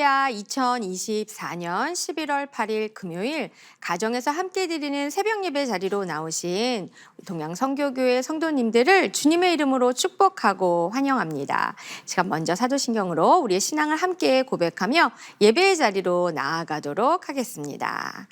할렐루야. 2024년 11월 8일 금요일 가정에서 함께 드리는 새벽 예배 자리로 나오신 동양 선교교회 성도님들을 주님의 이름으로 축복하고 환영합니다. 시간 먼저 사도신경으로 우리의 신앙을 함께 고백하며 예배의 자리로 나아가도록 하겠습니다.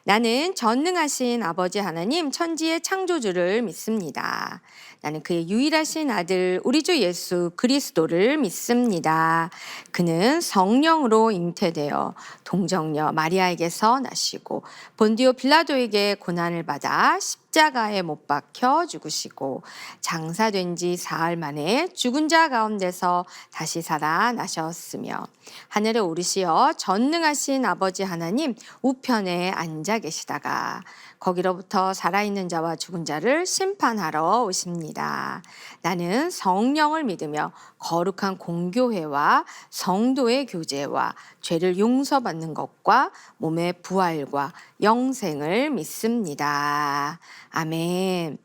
나는 전능하신 아버지 하나님 천지의 창조주를 믿습니다. 나는 그의 유일하신 아들 우리 주 예수 그리스도를 믿습니다. 그는 성령으로 잉태되어 동정녀 마리아에게서 나시고 본디오 빌라도에게 고난을 받아 십자가에 못 박혀 죽으시고 장사된 지 사흘 만에 죽은 자 가운데서 다시 살아나셨으며 하늘에 오르시어 전능하신 아버지 하나님 우편에 앉아 계시다가 거기로부터 살아있는 자와 죽은 자를 심판하러 오십니다. 나는 성령을 믿으며 거룩한 공교회와 성도의 교제와 죄를 용서받는 것과 몸의 부활과 영생을 믿습니다. 아멘.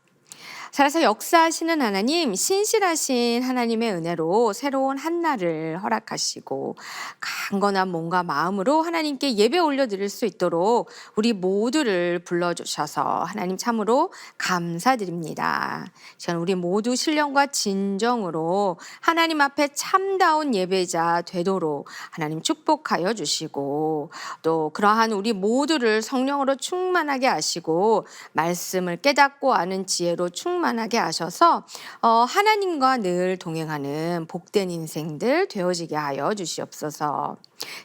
살아서 역사하시는 하나님, 신실하신 하나님의 은혜로 새로운 한날을 허락하시고 강건한 몸과 마음으로 하나님께 예배 올려드릴 수 있도록 우리 모두를 불러주셔서 하나님 참으로 감사드립니다. 시간 우리 모두 신령과 진정으로 하나님 앞에 참다운 예배자 되도록 하나님 축복하여 주시고 또 그러한 우리 모두를 성령으로 충만하게 하시고 말씀을 깨닫고 아는 지혜로 충만하게 하셔서 하나님과 늘 동행하는 복된 인생들 되어지게 하여 주시옵소서.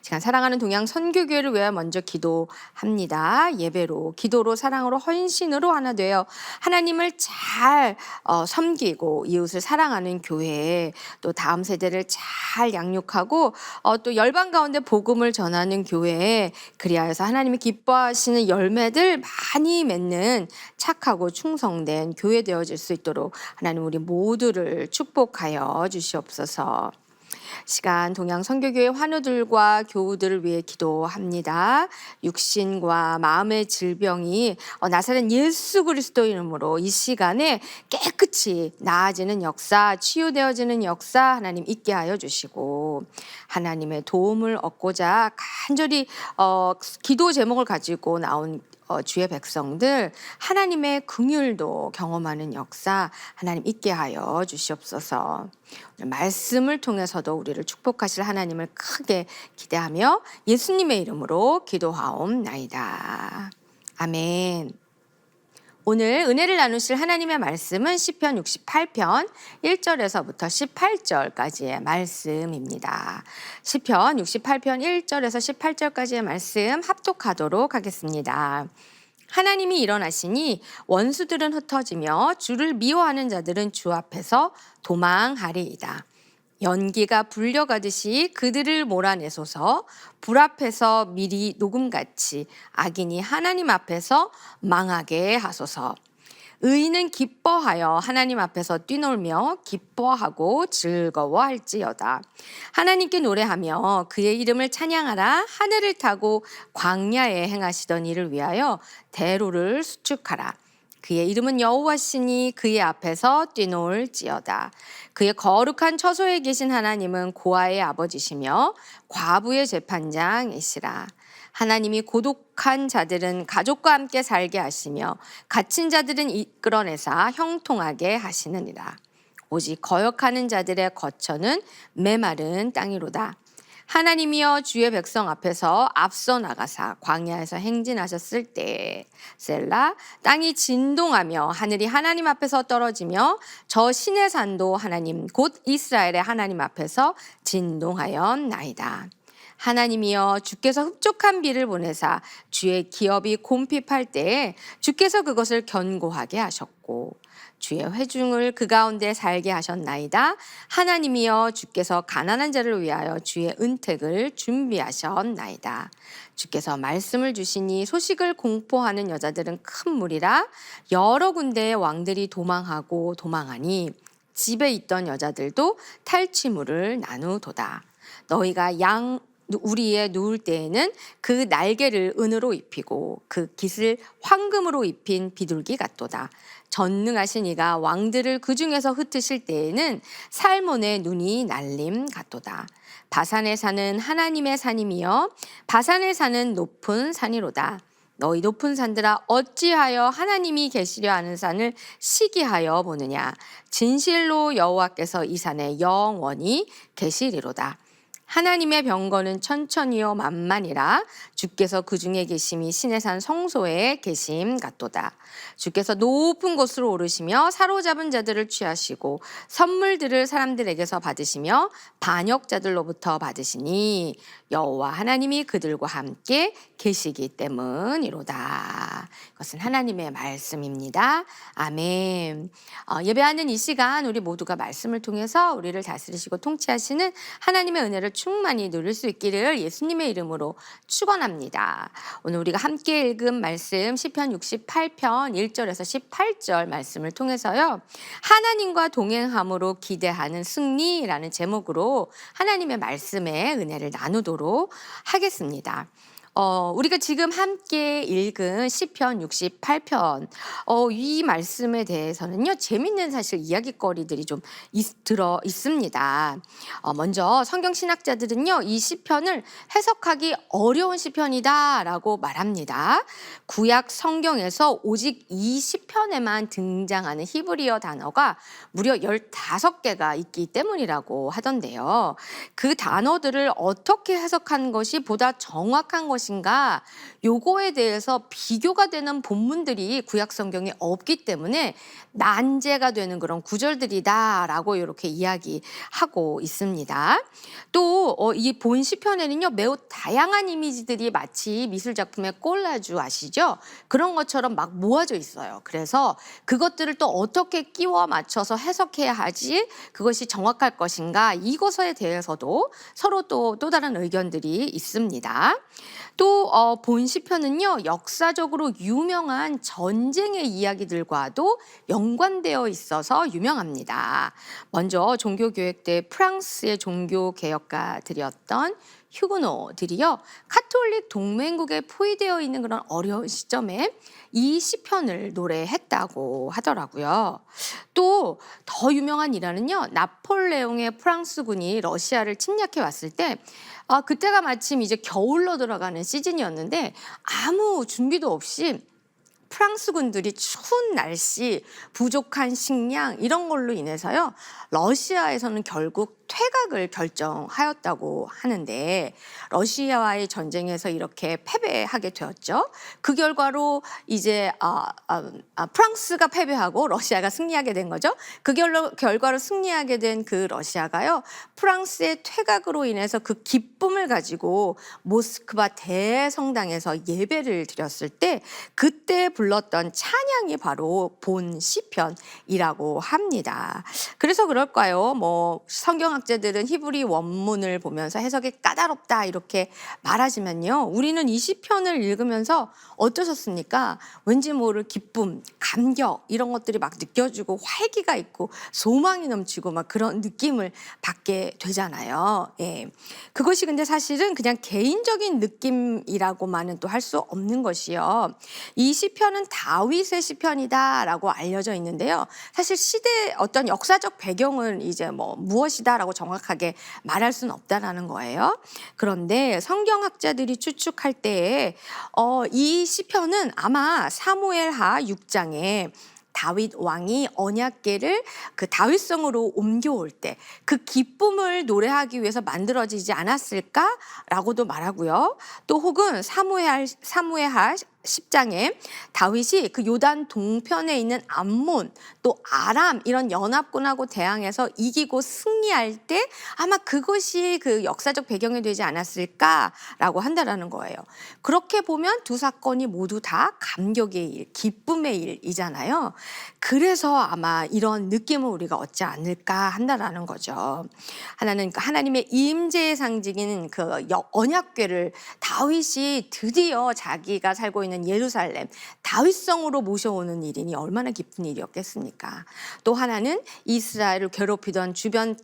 시간 사랑하는 동양 선교교회를 위해 먼저 기도합니다. 예배로, 기도로, 사랑으로, 헌신으로 하나 되어 하나님을 잘 섬기고 이웃을 사랑하는 교회, 또 다음 세대를 잘 양육하고 또 열방 가운데 복음을 전하는 교회에 그리하여서 하나님이 기뻐하시는 열매들 많이 맺는 착하고 충성된 교회 되어질 수 있도록 하나님 우리 모두를 축복하여 주시옵소서. 시간 동양 선교교회 환우들과 교우들을 위해 기도합니다. 육신과 마음의 질병이 나사렛 예수 그리스도 이름으로 이 시간에 깨끗이 나아지는 역사, 치유되어지는 역사 하나님 있게 하여 주시고 하나님의 도움을 얻고자 간절히 기도 제목을 가지고 나온 주의 백성들 하나님의 긍휼도 경험하는 역사 하나님 있게 하여 주시옵소서. 말씀을 통해서도 우리를 축복하실 하나님을 크게 기대하며 예수님의 이름으로 기도하옵나이다. 아멘. 오늘 은혜를 나누실 하나님의 말씀은 시편 68편 1절에서부터 18절까지의 말씀입니다. 시편 68편 1절에서 18절까지의 말씀 합독하도록 하겠습니다. 하나님이 일어나시니 원수들은 흩어지며 주를 미워하는 자들은 주 앞에서 도망하리이다. 연기가 불려가듯이 그들을 몰아내소서. 불 앞에서 미리 녹음같이 악인이 하나님 앞에서 망하게 하소서. 의인은 기뻐하여 하나님 앞에서 뛰놀며 기뻐하고 즐거워할지어다. 하나님께 노래하며 그의 이름을 찬양하라. 하늘을 타고 광야에 행하시던 일을 위하여 대로를 수축하라. 그의 이름은 여호와시니 그의 앞에서 뛰놀지어다. 그의 거룩한 처소에 계신 하나님은 고아의 아버지시며 과부의 재판장이시라. 하나님이 고독한 자들은 가족과 함께 살게 하시며 갇힌 자들은 이끌어내사 형통하게 하시느니라. 오직 거역하는 자들의 거처는 메마른 땅이로다. 하나님이여 주의 백성 앞에서 앞서 나가사 광야에서 행진하셨을 때 셀라 땅이 진동하며 하늘이 하나님 앞에서 떨어지며 저 신의 산도 하나님 곧 이스라엘의 하나님 앞에서 진동하였나이다. 하나님이여 주께서 흡족한 비를 보내사 주의 기업이 곰핍할 때에 주께서 그것을 견고하게 하셨고 주의 회중을 그 가운데 살게 하셨나이다. 하나님이여 주께서 가난한 자를 위하여 주의 은택을 준비하셨나이다. 주께서 말씀을 주시니 소식을 공포하는 여자들은 큰 무리라. 여러 군데의 왕들이 도망하고 도망하니 집에 있던 여자들도 탈취물을 나누도다. 너희가 우리의 누울 때에는 그 날개를 은으로 입히고 그 깃을 황금으로 입힌 비둘기 같도다. 전능하신 이가 왕들을 그 중에서 흩으실 때에는 살몬의 눈이 날림 같도다. 바산에 사는 하나님의 산임이여 바산에 사는 높은 산이로다. 너희 높은 산들아 어찌하여 하나님이 계시려 하는 산을 시기하여 보느냐. 진실로 여호와께서 이 산에 영원히 계시리로다. 하나님의 병거는 천천히요 만만이라 주께서 그 중에 계심이 신의 산 성소에 계심 같도다. 주께서 높은 곳으로 오르시며 사로잡은 자들을 취하시고 선물들을 사람들에게서 받으시며 반역자들로부터 받으시니 여호와 하나님이 그들과 함께 계시기 때문이로다. 이것은 하나님의 말씀입니다. 아멘. 예배하는 이 시간 우리 모두가 말씀을 통해서 우리를 다스리시고 통치하시는 하나님의 은혜를 충만히 누릴 수 있기를 예수님의 이름으로 축원합니다. 오늘 우리가 함께 읽은 말씀 시편 68편 1절에서 18절 말씀을 통해서요. 하나님과 동행함으로 기대하는 승리라는 제목으로 하나님의 말씀의 은혜를 나누도록 하겠습니다. 우리가 지금 함께 읽은 시편 68편 이 말씀에 대해서는요 재밌는 사실 이야기거리들이 좀 들어 있습니다. 먼저 성경 신학자들은요 이 시편을 해석하기 어려운 시편이다라고 말합니다. 구약 성경에서 오직 이 시편에만 등장하는 히브리어 단어가 무려 15개가 있기 때문이라고 하던데요. 그 단어들을 어떻게 해석한 것이 보다 정확한 것인가 요거에 대해서 비교가 되는 본문들이 구약 성경에 없기 때문에 난제가 되는 그런 구절들이다라고 이렇게 이야기하고 있습니다. 또 이 본 시편에는요 매우 다양한 이미지들이 마치 미술 작품의 콜라주 아시죠? 그런 것처럼 막 모아져 있어요. 그래서 그것들을 또 어떻게 끼워 맞춰서 해석해야 하지 그것이 정확할 것인가 이것에 대해서도 서로 또 다른 의견들이 있습니다. 또 본 시편은요 역사적으로 유명한 전쟁의 이야기들과도 연관되어 있어서 유명합니다. 먼저 종교교역 때 프랑스의 종교개혁가들이었던 휴그노들이요 카톨릭 동맹국에 포위되어 있는 그런 어려운 시점에 이 시편을 노래했다고 하더라고요. 또 더 유명한 일화는요 나폴레옹의 프랑스군이 러시아를 침략해 왔을 때 그때가 마침 이제 겨울로 들어가는 시즌이었는데 아무 준비도 없이 프랑스 군들이 추운 날씨, 부족한 식량 이런 걸로 인해서요. 러시아에서는 결국 퇴각을 결정하였다고 하는데 러시아와의 전쟁에서 이렇게 패배하게 되었죠. 그 결과로 이제 프랑스가 패배하고 러시아가 승리하게 된 거죠. 그 결과로 승리하게 된 그 러시아가요. 프랑스의 퇴각으로 인해서 그 기쁨을 가지고 모스크바 대성당에서 예배를 드렸을 때 그때 불렀던 찬양이 바로 본 시편이라고 합니다. 그래서 그럴까요? 뭐 성경학자들은 히브리 원문을 보면서 해석이 까다롭다 이렇게 말하지만요. 우리는 이 시편을 읽으면서 어떠셨습니까? 왠지 모를 기쁨, 감격 이런 것들이 막 느껴지고 활기가 있고 소망이 넘치고 막 그런 느낌을 받게 되잖아요. 예. 그것이 근데 사실은 그냥 개인적인 느낌이라고만은 또 할 수 없는 것이요. 이 시편은 다윗의 시편이다라고 알려져 있는데요. 사실 시대 어떤 역사적 배경은 이제 뭐 무엇이다라고 정확하게 말할 수는 없다라는 거예요. 그런데 성경학자들이 추측할 때에 이 시편은 아마 사무엘하 6장에 다윗 왕이 언약궤를 그 다윗성으로 옮겨올 때 그 기쁨을 노래하기 위해서 만들어지지 않았을까라고도 말하고요. 또 혹은 사무엘하 10장에 다윗이 그 요단 동편에 있는 암몬 또 아람 이런 연합군하고 대항해서 이기고 승리할 때 아마 그것이 그 역사적 배경이 되지 않았을까라고 한다라는 거예요. 그렇게 보면 두 사건이 모두 다 감격의 일, 기쁨의 일이잖아요. 그래서 아마 이런 느낌을 우리가 얻지 않을까 한다라는 거죠. 하나는 하나님의 임재의 상징인 그 언약궤를 다윗이 드디어 자기가 살고 있는 예루살렘 다윗성으로 모셔오는 일이니 얼마나 기쁜 일이었겠습니까? 또 하나는 이스라엘을 괴롭히던 주변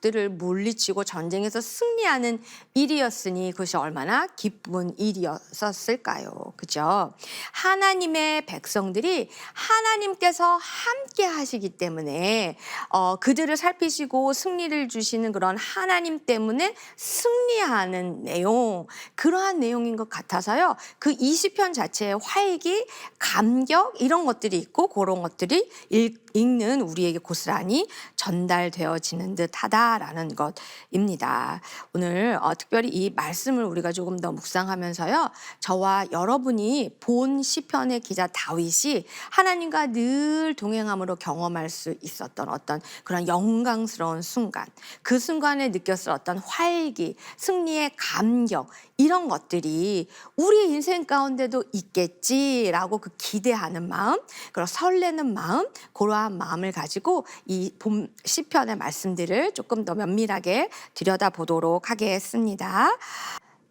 적들을 물리치고 전쟁에서 승리하는 일이었으니 그것이 얼마나 기쁜 일이었을까요? 그죠? 하나님의 백성들이 하나님께서 함께 하시기 때문에 그들을 살피시고 승리를 주시는 그런 하나님 때문에 승리하는 내용, 그러한 내용인 것 같아서요. 그 20편 자체에 활기, 감격 이런 것들이 있고 그런 것들이 읽는 우리에게 고스란히 전달되어지는 듯하다라는 것입니다. 오늘 특별히 이 말씀을 우리가 조금 더 묵상하면서요, 저와 여러분이 본 시편의 기자 다윗이 하나님과 늘 동행함으로 경험할 수 있었던 어떤 그런 영광스러운 순간, 그 순간에 느꼈을 어떤 활기, 승리의 감격 이런 것들이 우리 인생 가운데도 있겠지라고 그 기대하는 마음, 그리고 설레는 마음, 그러한 마음을 가지고 이 본 시편의 말씀들을 조금 더 면밀하게 들여다보도록 하겠습니다.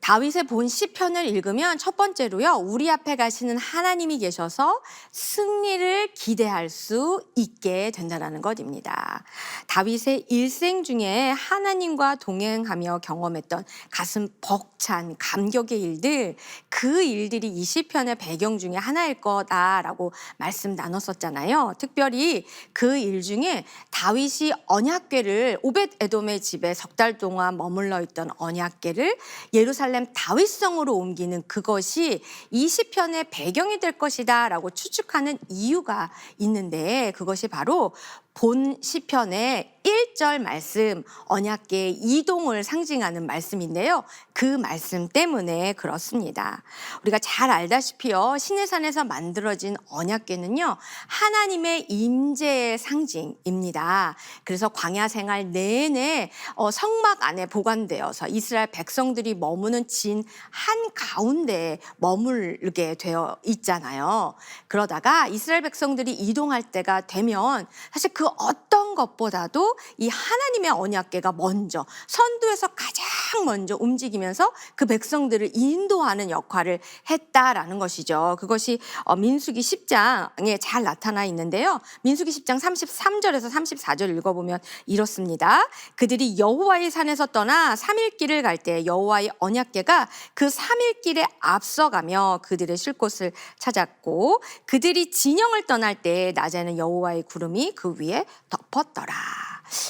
다윗의 본 시편을 읽으면 첫 번째로요, 우리 앞에 가시는 하나님이 계셔서 승리를 기대할 수 있게 된다는 것입니다. 다윗의 일생 중에 하나님과 동행하며 경험했던 가슴 벅찬 감격의 일들, 그 일들이 이 시편의 배경 중에 하나일 거다라고 말씀 나눴었잖아요. 특별히 그 일 중에 다윗이 언약궤를 오벳 에돔의 집에 석 달 동안 머물러 있던 언약궤를 예루살렘 다윗성으로 옮기는 그것이 이 시편의 배경이 될 것이다 라고 추측하는 이유가 있는데, 그것이 바로 본 시편의 1절 말씀, 언약궤의 이동을 상징하는 말씀인데요. 그 말씀 때문에 그렇습니다. 우리가 잘 알다시피요, 시내산에서 만들어진 언약궤는요, 하나님의 임재의 상징입니다. 그래서 광야 생활 내내 성막 안에 보관되어서 이스라엘 백성들이 머무는 진 한가운데에 머물게 되어 있잖아요. 그러다가 이스라엘 백성들이 이동할 때가 되면 사실 그 어떤 것보다도 이 하나님의 언약궤가 먼저 선두에서 가장 먼저 움직이면서 그 백성들을 인도하는 역할을 했다라는 것이죠. 그것이 민수기 10장에 잘 나타나 있는데요. 민수기 10장 33절에서 34절 읽어보면 이렇습니다. 그들이 여호와의 산에서 떠나 3일 길을 갈 때 여호와의 언약궤가 그 3일 길에 앞서가며 그들의 쉴 곳을 찾았고, 그들이 진영을 떠날 때 낮에는 여호와의 구름이 그 위에 덮었더라.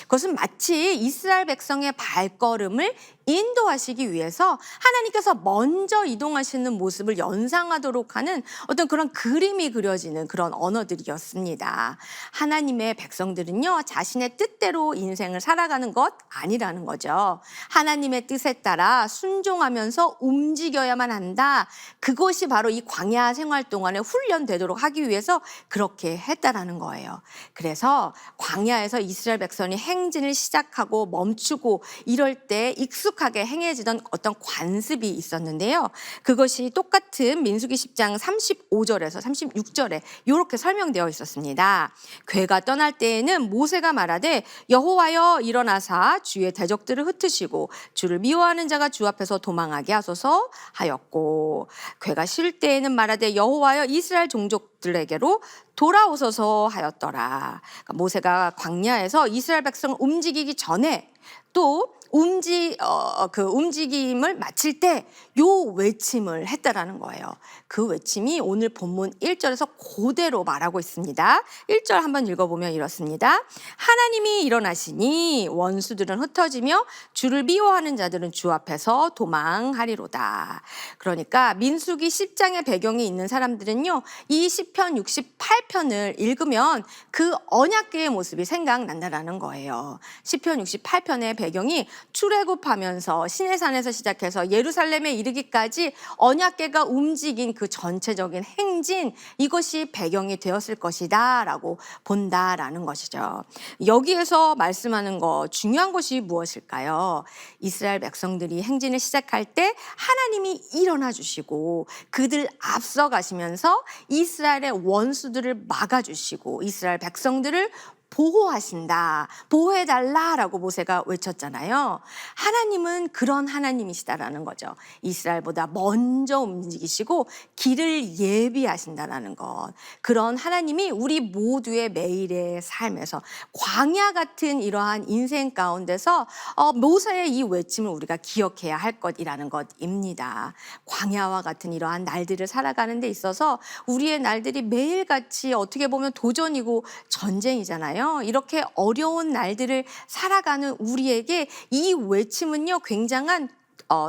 그것은 마치 이스라엘 백성의 발걸음을 인도하시기 위해서 하나님께서 먼저 이동하시는 모습을 연상하도록 하는 어떤 그런 그림이 그려지는 그런 언어들이었습니다. 하나님의 백성들은요, 자신의 뜻대로 인생을 살아가는 것 아니라는 거죠. 하나님의 뜻에 따라 순종하면서 움직여야만 한다. 그것이 바로 이 광야 생활 동안에 훈련되도록 하기 위해서 그렇게 했다라는 거예요. 그래서 광야에서 이스라엘 백성이 행진을 시작하고 멈추고 이럴 때 익숙하게 행해지던 어떤 관습이 있었는데요. 그것이 똑같은 민수기 10장 35절에서 36절에 이렇게 설명되어 있었습니다. 궤가 떠날 때에는 모세가 말하되 여호와여 일어나사 주의 대적들을 흩으시고 주를 미워하는 자가 주 앞에서 도망하게 하소서 하였고, 궤가 쉴 때에는 말하되 여호와여 이스라엘 종족들에게로 돌아오소서 하였더라. 그러니까 모세가 광야에서 이스라엘 백성을 움직이기 전에 또 그 움직임을 마칠 때 요 외침을 했다라는 거예요. 그 외침이 오늘 본문 1절에서 그대로 말하고 있습니다. 1절 한번 읽어보면 이렇습니다. 하나님이 일어나시니 원수들은 흩어지며 주를 미워하는 자들은 주 앞에서 도망하리로다. 그러니까 민수기 10장의 배경이 있는 사람들은요, 이 시편 68편을 읽으면 그 언약궤의 모습이 생각난다라는 거예요. 시편 68편의 배경이 출애굽하면서 시내산에서 시작해서 예루살렘에 이르기까지 언약궤가 움직인 그 전체적인 행진, 이것이 배경이 되었을 것이다 라고 본다라는 것이죠. 여기에서 말씀하는 거 중요한 것이 무엇일까요? 이스라엘 백성들이 행진을 시작할 때 하나님이 일어나 주시고 그들 앞서 가시면서 이스라엘의 원수들을 막아 주시고 이스라엘 백성들을 보호하신다, 보호해달라라고 모세가 외쳤잖아요. 하나님은 그런 하나님이시다라는 거죠. 이스라엘보다 먼저 움직이시고 길을 예비하신다라는 것. 그런 하나님이 우리 모두의 매일의 삶에서 광야 같은 이러한 인생 가운데서 모세의 이 외침을 우리가 기억해야 할 것이라는 것입니다. 광야와 같은 이러한 날들을 살아가는 데 있어서 우리의 날들이 매일같이 어떻게 보면 도전이고 전쟁이잖아요. 이렇게 어려운 날들을 살아가는 우리에게 이 외침은요, 굉장한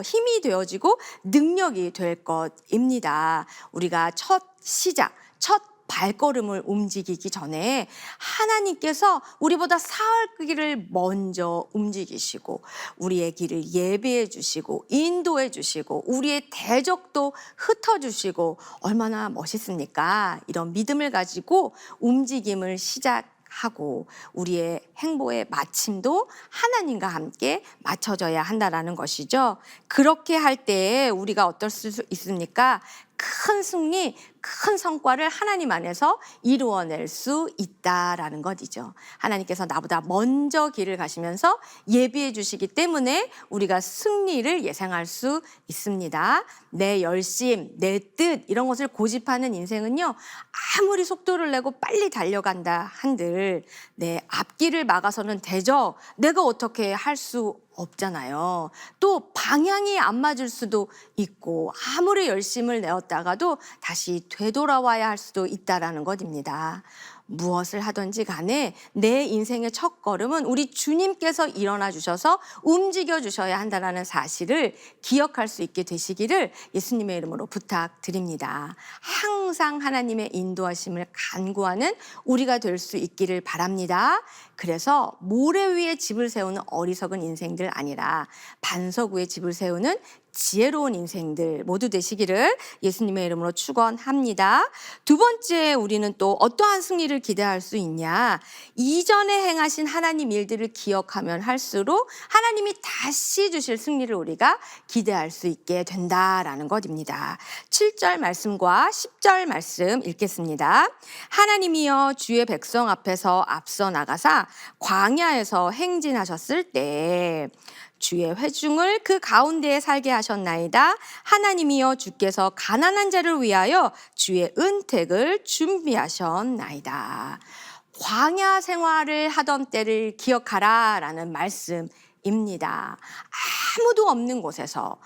힘이 되어지고 능력이 될 것입니다. 우리가 첫 시작, 첫 발걸음을 움직이기 전에 하나님께서 우리보다 사흘 길을 먼저 움직이시고 우리의 길을 예비해 주시고 인도해 주시고 우리의 대적도 흩어주시고 얼마나 멋있습니까? 이런 믿음을 가지고 움직임을 시작하고 우리의 행보의 마침도 하나님과 함께 맞춰져야 한다라는 것이죠. 그렇게 할 때에 우리가 어떨 수 있습니까? 큰 승리, 큰 성과를 하나님 안에서 이루어낼 수 있다라는 것이죠. 하나님께서 나보다 먼저 길을 가시면서 예비해 주시기 때문에 우리가 승리를 예상할 수 있습니다. 내 열심, 내 뜻 이런 것을 고집하는 인생은요, 아무리 속도를 내고 빨리 달려간다 한들 내 앞길을 막아서는 대적 내가 어떻게 할 수 없잖아요. 또 방향이 안 맞을 수도 있고 아무리 열심을 내었다가도 다시 되돌아와야 할 수도 있다라는 것입니다. 무엇을 하든지 간에 내 인생의 첫 걸음은 우리 주님께서 일어나 주셔서 움직여 주셔야 한다는 사실을 기억할 수 있게 되시기를 예수님의 이름으로 부탁드립니다. 항상 하나님의 인도하심을 간구하는 우리가 될 수 있기를 바랍니다. 그래서 모래 위에 집을 세우는 어리석은 인생들 아니라 반석 위에 집을 세우는 지혜로운 인생들 모두 되시기를 예수님의 이름으로 축원합니다. 두 번째, 우리는 또 어떠한 승리를 기대할 수 있냐? 이전에 행하신 하나님 일들을 기억하면 할수록 하나님이 다시 주실 승리를 우리가 기대할 수 있게 된다라는 것입니다. 7절 말씀과 10절 말씀 읽겠습니다. 하나님이여 주의 백성 앞에서 앞서 나가사 광야에서 행진하셨을 때 주의 회중을 그 가운데에 살게 하셨나이다. 하나님이여 주께서 가난한 자를 위하여 주의 은택을 준비하셨나이다. 광야 생활을 하던 때를 기억하라라는 말씀입니다. 아무도 없는 곳에서,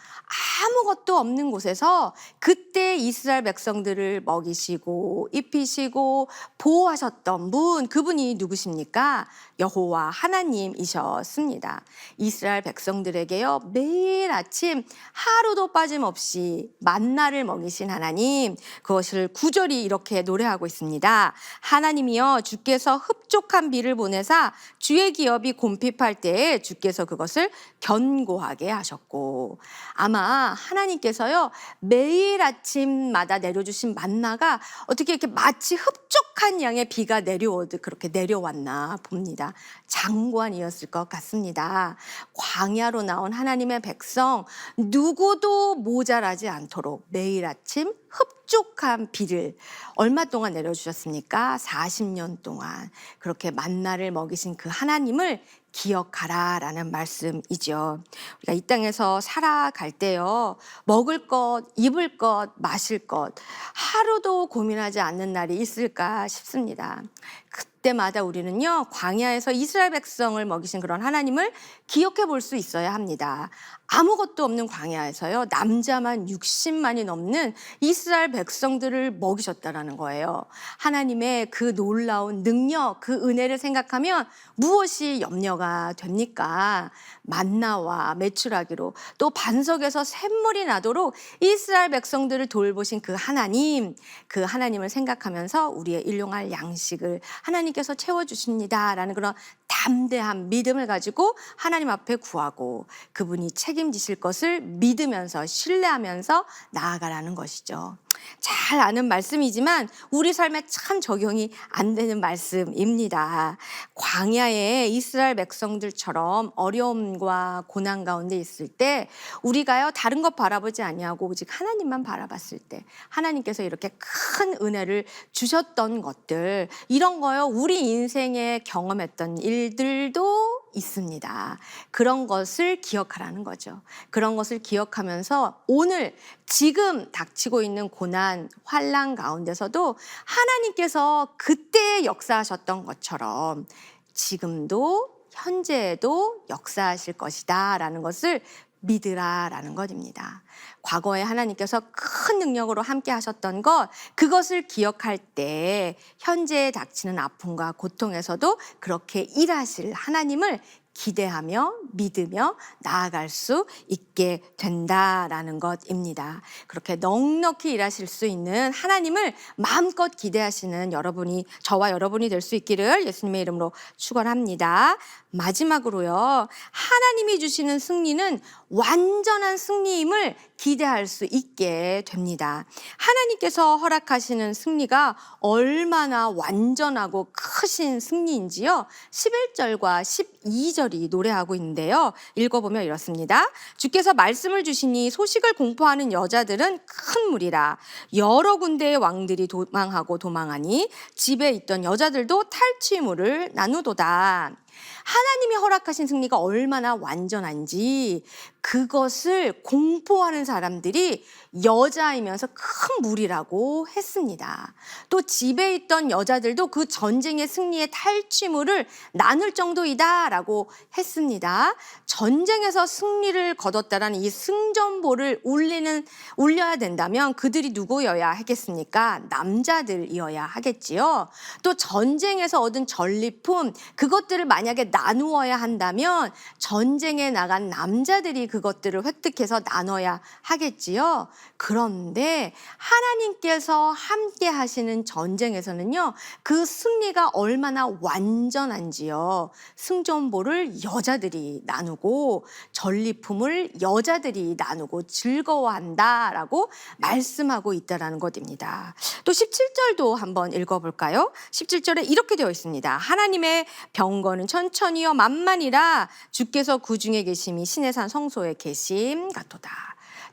아무것도 없는 곳에서 그때 이스라엘 백성들을 먹이시고 입히시고 보호하셨던 분, 그분이 누구십니까? 여호와 하나님이셨습니다. 이스라엘 백성들에게요, 매일 아침 하루도 빠짐없이 만나를 먹이신 하나님, 그것을 구절이 이렇게 노래하고 있습니다. 하나님이여 주께서 흡족한 비를 보내사 주의 기업이 곰핍할 때에 주께서 그것을 견고하게 하셨고, 아마 하나님께서요 매일 아침마다 내려주신 만나가 어떻게 이렇게 마치 흡족한 양의 비가 내려오듯 그렇게 내려왔나 봅니다. 장관이었을 것 같습니다. 광야로 나온 하나님의 백성 누구도 모자라지 않도록 매일 아침 흡족한 비를 얼마 동안 내려주셨습니까? 40년 동안 그렇게 만나를 먹이신 그 하나님을 기억하라라는 말씀이죠. 우리가 이 땅에서 살아갈 때요, 먹을 것, 입을 것, 마실 것 하루도 고민하지 않는 날이 있을까 싶습니다. 그때마다 우리는요, 광야에서 이스라엘 백성을 먹이신 그런 하나님을 기억해 볼 수 있어야 합니다. 아무것도 없는 광야에서요, 남자만 60만이 넘는 이스라엘 백성들을 먹이셨다라는 거예요. 하나님의 그 놀라운 능력, 그 은혜를 생각하면 무엇이 염려가 됩니까? 만나와 메추라기로 또 반석에서 샘물이 나도록 이스라엘 백성들을 돌보신 그 하나님을 생각하면서 우리의 일용할 양식을 하나님께서 채워주십니다라는 그런 담대한 믿음을 가지고 하나님 앞에 구하고 그분이 책임지실 것을 믿으면서 신뢰하면서 나아가라는 것이죠. 잘 아는 말씀이지만 우리 삶에 참 적용이 안 되는 말씀입니다. 광야에 이스라엘 백성들처럼 어려움과 고난 가운데 있을 때 우리가요 다른 것 바라보지 아니하고 오직 하나님만 바라봤을 때 하나님께서 이렇게 큰 은혜를 주셨던 것들, 이런 거요 우리 인생에 경험했던 일들도 있습니다. 그런 것을 기억하라는 거죠. 그런 것을 기억하면서 오늘 지금 닥치고 있는 고난, 환난 가운데서도 하나님께서 그때 역사하셨던 것처럼 지금도 현재에도 역사하실 것이다 라는 것을 믿으라 라는 것입니다. 과거에 하나님께서 큰 능력으로 함께 하셨던 것, 그것을 기억할 때 현재에 닥치는 아픔과 고통에서도 그렇게 일하실 하나님을 기대하며 믿으며 나아갈 수 있게 된다라는 것입니다. 그렇게 넉넉히 일하실 수 있는 하나님을 마음껏 기대하시는 여러분이, 저와 여러분이 될 수 있기를 예수님의 이름으로 축원합니다. 마지막으로요, 하나님이 주시는 승리는 완전한 승리임을 기대할 수 있게 됩니다. 하나님께서 허락하시는 승리가 얼마나 완전하고 크신 승리인지요, 11절과 12절이 노래하고 있는데요, 읽어보면 이렇습니다. 주께서 말씀을 주시니 소식을 공포하는 여자들은 큰 무리라. 여러 군데의 왕들이 도망하고 도망하니 집에 있던 여자들도 탈취물을 나누도다. 하나님이 허락하신 승리가 얼마나 완전한지 그것을 공포하는 사람들이 여자이면서 큰 무리라고 했습니다. 또 집에 있던 여자들도 그 전쟁의 승리의 탈취물을 나눌 정도이다라고 했습니다. 전쟁에서 승리를 거뒀다라는 이 승전보를 울려야 된다면 그들이 누구여야 하겠습니까? 남자들이어야 하겠지요. 또 전쟁에서 얻은 전리품, 그것들을 만약에 나누어야 한다면 전쟁에 나간 남자들이 그것들을 획득해서 나눠야 하겠지요. 그런데 하나님께서 함께 하시는 전쟁에서는요, 그 승리가 얼마나 완전한지요, 승전보를 여자들이 나누고 전리품을 여자들이 나누고 즐거워한다라고 말씀하고 있다라는 것입니다. 또 17절도 한번 읽어볼까요? 17절에 이렇게 되어 있습니다. 하나님의 병거는 천천히요 만만이라 주께서 그 중에 계심이 신의 산 성소에 계심 같도다.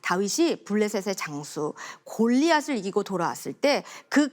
다윗이 블레셋의 장수 골리앗을 이기고 돌아왔을 때 그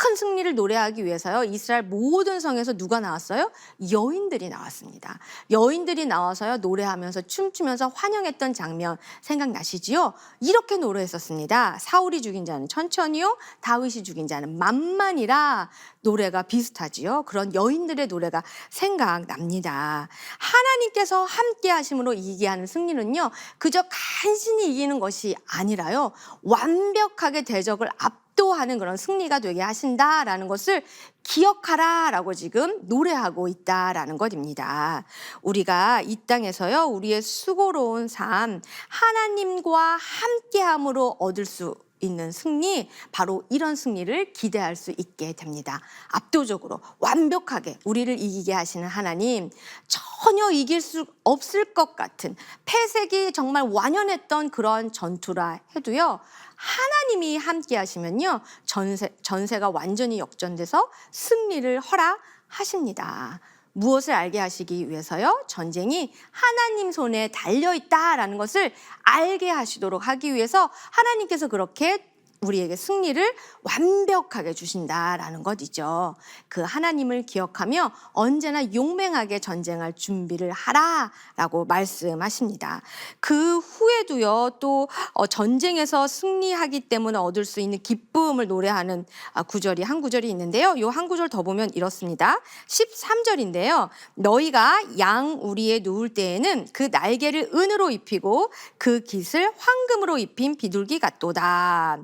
큰 승리를 노래하기 위해서요, 이스라엘 모든 성에서 누가 나왔어요? 여인들이 나왔습니다. 여인들이 나와서요 노래하면서 춤추면서 환영했던 장면 생각나시지요? 이렇게 노래했었습니다. 사울이 죽인 자는 천천히요, 다윗이 죽인 자는 만만이라. 노래가 비슷하지요. 그런 여인들의 노래가 생각납니다. 하나님께서 함께 하심으로 이기게 하는 승리는요, 그저 간신히 이기는 것이 아니라요, 완벽하게 대적을 압도하는 그런 승리가 되게 하신다라는 것을 기억하라라고 지금 노래하고 있다라는 것입니다. 우리가 이 땅에서요, 우리의 수고로운 삶, 하나님과 함께함으로 얻을 수 있는 승리, 바로 이런 승리를 기대할 수 있게 됩니다. 압도적으로 완벽하게 우리를 이기게 하시는 하나님, 전혀 이길 수 없을 것 같은 패색이 정말 완연했던 그런 전투라 해도요, 하나님이 함께 하시면요, 전세가 완전히 역전돼서 승리를 허락하십니다. 무엇을 알게 하시기 위해서요? 전쟁이 하나님 손에 달려있다라는 것을 알게 하시도록 하기 위해서 하나님께서 그렇게 우리에게 승리를 완벽하게 주신다라는 것이죠. 그 하나님을 기억하며 언제나 용맹하게 전쟁할 준비를 하라라고 말씀하십니다. 그 후에도요, 또 전쟁에서 승리하기 때문에 얻을 수 있는 기쁨을 노래하는 구절이 한 구절이 있는데요. 요 한 구절 더 보면 이렇습니다. 13절인데요. 너희가 양 우리에 누울 때에는 그 날개를 은으로 입히고 그 깃을 황금으로 입힌 비둘기 같도다.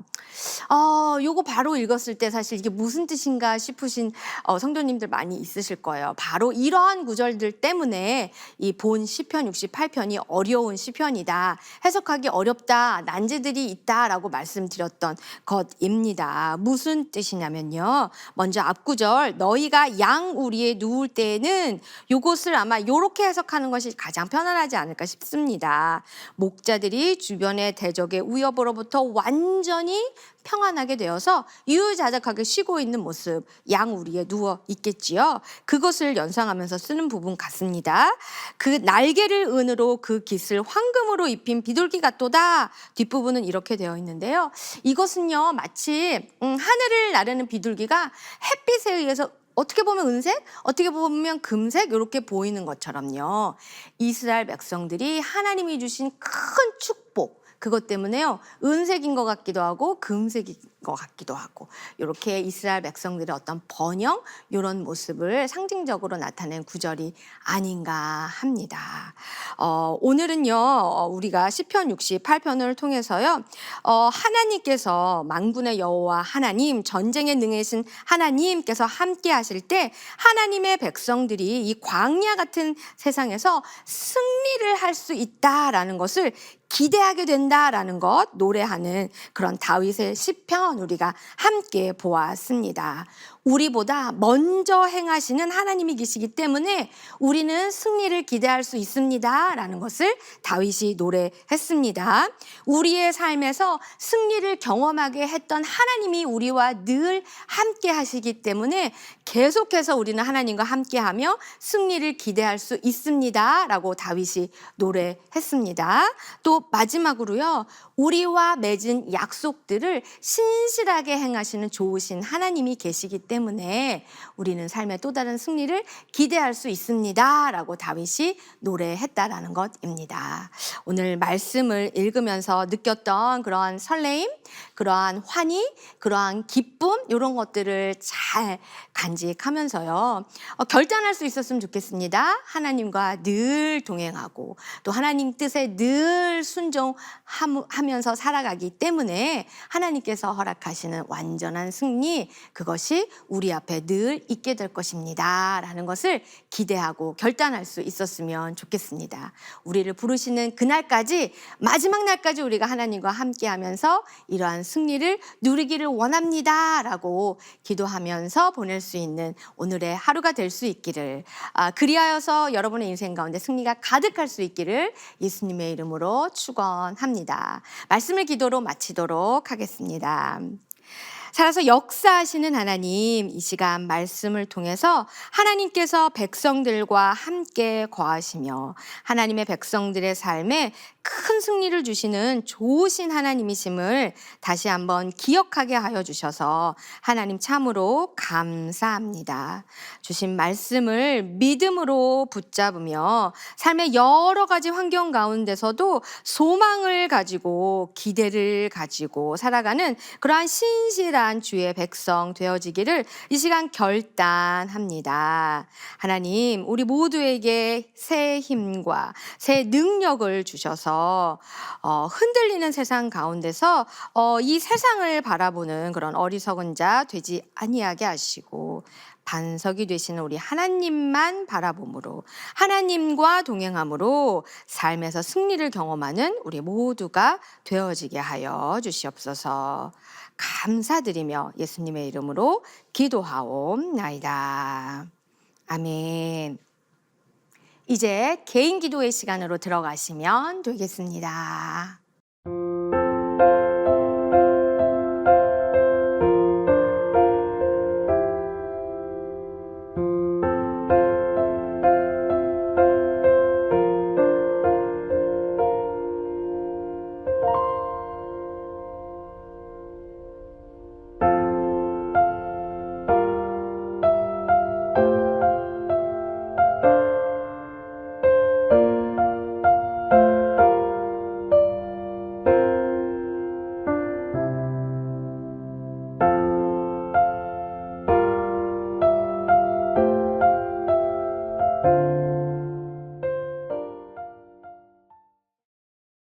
요거 바로 읽었을 때 사실 이게 무슨 뜻인가 싶으신 성도님들 많이 있으실 거예요. 바로 이러한 구절들 때문에 이 본 시편 68편이 어려운 시편이다, 해석하기 어렵다, 난제들이 있다라고 말씀드렸던 것입니다. 무슨 뜻이냐면요, 먼저 앞구절 너희가 양 우리에 누울 때에는, 요것을 아마 요렇게 해석하는 것이 가장 편안하지 않을까 싶습니다. 목자들이 주변의 대적의 위협으로부터 완전히 평안하게 되어서 유유자적하게 쉬고 있는 모습, 양우리에 누워 있겠지요. 그것을 연상하면서 쓰는 부분 같습니다. 그 날개를 은으로 그 깃을 황금으로 입힌 비둘기 같도다. 뒷부분은 이렇게 되어 있는데요. 이것은요, 마치 하늘을 나르는 비둘기가 햇빛에 의해서 어떻게 보면 은색, 어떻게 보면 금색 이렇게 보이는 것처럼요. 이스라엘 백성들이 하나님이 주신 큰 축복, 그것 때문에요, 은색인 것 같기도 하고 금색인 것 같기도 하고, 이렇게 이스라엘 백성들의 어떤 번영, 이런 모습을 상징적으로 나타낸 구절이 아닌가 합니다. 오늘은요, 우리가 시편 68편을 통해서요, 하나님께서 만군의 여호와 하나님, 전쟁에 능하신 하나님께서 함께 하실 때 하나님의 백성들이 이 광야 같은 세상에서 승리를 할 수 있다라는 것을 기대하게 된다라는 것 노래하는 그런 다윗의 시편 우리가 함께 보았습니다. 우리보다 먼저 행하시는 하나님이 계시기 때문에 우리는 승리를 기대할 수 있습니다라는 것을 다윗이 노래했습니다. 우리의 삶에서 승리를 경험하게 했던 하나님이 우리와 늘 함께 하시기 때문에 계속해서 우리는 하나님과 함께하며 승리를 기대할 수 있습니다라고 다윗이 노래했습니다. 또 마지막으로요, 우리와 맺은 약속들을 신실하게 행하시는 좋으신 하나님이 계시기 때문에 우리는 삶의 또 다른 승리를 기대할 수 있습니다 라고 다윗이 노래했다라는 것입니다. 오늘 말씀을 읽으면서 느꼈던 그러한 설레임, 그러한 환희, 그러한 기쁨, 이런 것들을 잘 간직하면서요, 결단할 수 있었으면 좋겠습니다. 하나님과 늘 동행하고 또 하나님 뜻에 늘 순종하면서 살아가기 때문에 하나님께서 허락하시는 완전한 승리, 그것이 우리 앞에 늘 있게 될 것입니다 라는 것을 기대하고 결단할 수 있었으면 좋겠습니다. 우리를 부르시는 그날까지, 마지막 날까지 우리가 하나님과 함께하면서 이러한 승리를 누리기를 원합니다 라고 기도하면서 보낼 수 있는 오늘의 하루가 될 수 있기를, 그리하여서 여러분의 인생 가운데 승리가 가득할 수 있기를 예수님의 이름으로 축원합니다. 말씀을 기도로 마치도록 하겠습니다. 살아서 역사하시는 하나님, 이 시간 말씀을 통해서 하나님께서 백성들과 함께 거하시며 하나님의 백성들의 삶에 큰 승리를 주시는 좋으신 하나님이심을 다시 한번 기억하게 하여 주셔서 하나님 참으로 감사합니다. 주신 말씀을 믿음으로 붙잡으며 삶의 여러 가지 환경 가운데서도 소망을 가지고 기대를 가지고 살아가는 그러한 신실한 주의 백성 되어지기를 이 시간 결단합니다. 하나님, 우리 모두에게 새 힘과 새 능력을 주셔서 흔들리는 세상 가운데서 이 세상을 바라보는 그런 어리석은 자 되지 아니하게 하시고 반석이 되시는 우리 하나님만 바라봄으로, 하나님과 동행함으로 삶에서 승리를 경험하는 우리 모두가 되어지게 하여 주시옵소서. 감사드리며 예수님의 이름으로 기도하옵나이다. 아멘. 이제 개인 기도의 시간으로 들어가시면 되겠습니다.